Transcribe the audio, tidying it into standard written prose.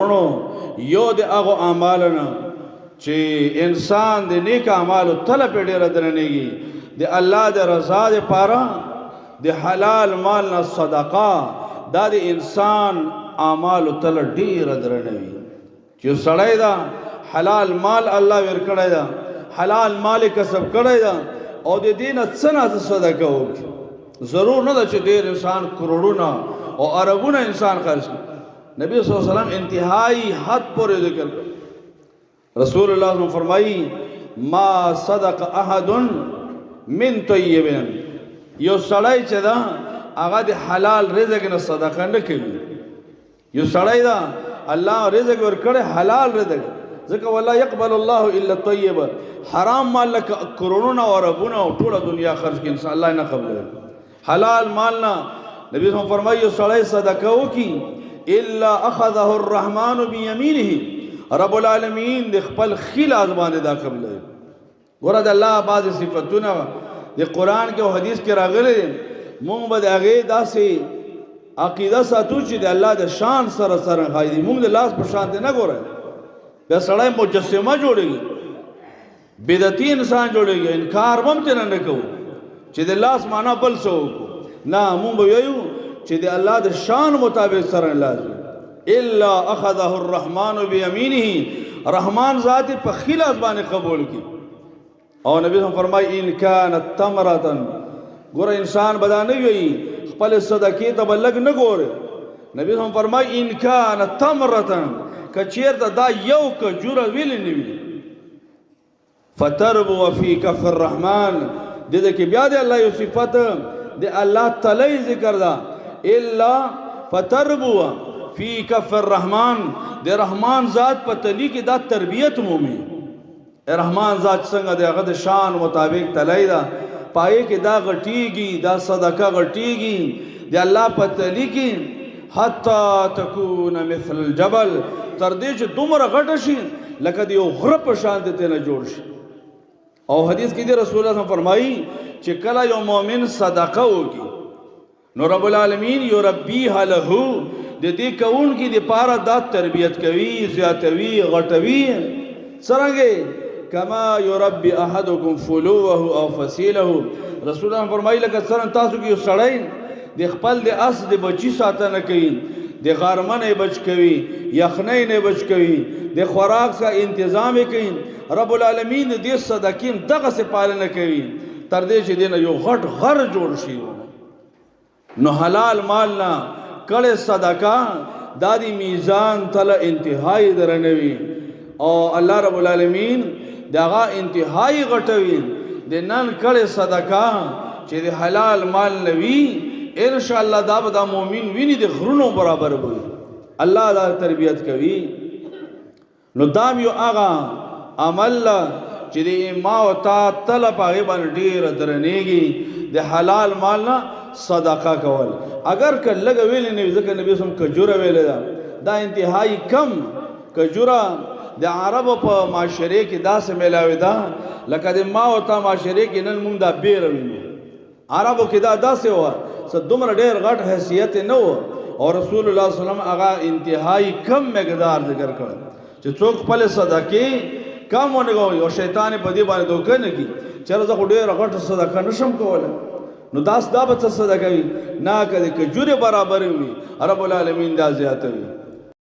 یو د هغو اعمالو نه چې انسان د نیک اعمالو طلب یې ډېره درنېږي د الله د رضا دپاره د حلال مال نه صدقه دا د انسان اعمالو طلب ډېره درنوي چې سړی دا حلال مال الله ورکړی دا حلال مال یې کسب کړی دا او د دې نه څه نه صدقه وکړي ضرور نه ده چې ډېر انسان کروڑونه او اربونه انسان خرج کړي نبی صلی اللہ علیہ وسلم انتہائی حد پر ذکر کر رسول اللہ صلی اللہ علیہ وسلم فرمائی ما صدق احد من طیبین یو سڑائی چه دا آغا دی حلال رزق نا صدقہ نکوی یو سڑائی دا اللہ رزق ورکڑے حلال رزق ذکر واللہ یقبل اللہ الا طیب حرام مال لکا کرونونا و ربونا و طول دنیا خرج کی انسان اللہ نہ قبل حلال مالنا نبی صلی اللہ علیہ وسلم فرمائی یو سڑائی صدقہ کی الا اخذه الرحمن بيمينه رب العالمین د خپل خیل ازبان دا قبل ګوره د الله بعض صفاتونه د قران کې او حدیث کې راغلي مونږ به هغه داسې عقیده ساتو چې د الله د شان سره سره خایدي مونږ د لاس په شان نه ګوره بیا سړی مجسمه جوړيږي بدعتي انسان جوړيږي انکار هم ته نه کوو چې د لاس معنا بل څه نه مونږ ویو چې د الله د شان مطابق سره لازم الا اخذه الرحمن بيمينه رحمان ذات په خیل ازبان قبول کی او نبی هم فرمای ان كانت تمره ګور انسان بدانه وي خپل صدقې ته بلګ نه ګوره نبی هم فرمای ان كانت تمره کچیر دا یو کجوره ویل نه وی فتربو فی کف الرحمن دې کې بیا د الله یو صفات د الله تعالی ذکر دا الا فتربو فی کف الرحمن د رحمان ذات په تلی کې دا تربیت مومي رحمان ذات څنګه د هغه د شان مطابق تلی دا پای کې دا غټیږي دا صدقه غټیږي د الله په تلی کې حتا تکون مثل الجبل تر دې چې دومره غټ شي لکه د یو غره په شان ته نه جوړ شي او حدیث کې د رسول الله فرمایي چې کله یو مؤمن صدقه وکړي نو رب العالمین یربیها له د دې کون کې د پاره دا تربیت کوي زیاتوي غټوي څنګه کما یربی احدکم فلوه او فصیله رسول الله فرمایي لکه څنګه تاسو کې سړی د خپل د اس د بچی ساتنه کوي د غارمنه بچ کوي یخنۍ نه بچ کوي د خوراک کا تنظیم کوي رب العالمین دې صدقین دغه سے پالنه کوي تر دې چې دینه یو غټ غر جوړ شي نو حلال مالنا کړه صدقه دادی میزان تل انتهائی درنوي او الله رب العالمین دغه انتهائی غټوي د نن کړه صدقه چې د حلال مال نوي ان شاء الله دا به د مؤمن ویني د غرونو برابر وي الله دا تربیت کوي نو دام یو هغه عمل چې د ما او تا طلب هغه باندې ډیر درنېږي د حلال مال نه صدقه کول اگر که لګ ویل نه ځکه نبی سم کجوره ویل دا انتهائی کم کجوره د عربو په معاشره کې داسې ملاوي دا لکه د ما او تا معاشره کې نن مونږ دا بیروینو عربو کې دا داسې و څه دومره ډېر غټ حیثیت نه و او رسول الله صلی الله علیه وسلم هغه انتهائی کم مقدار ذکر کړ چې څوک خپل صدقې کم ونګوي او شیطان په دې باندې دوکه نه کی چېرې زه خو ډېره غټه صدقه نشم کولی نو داس دا به څه صدقه وي نه که د کجورې برابر وي رب العالمین دا زیاتوي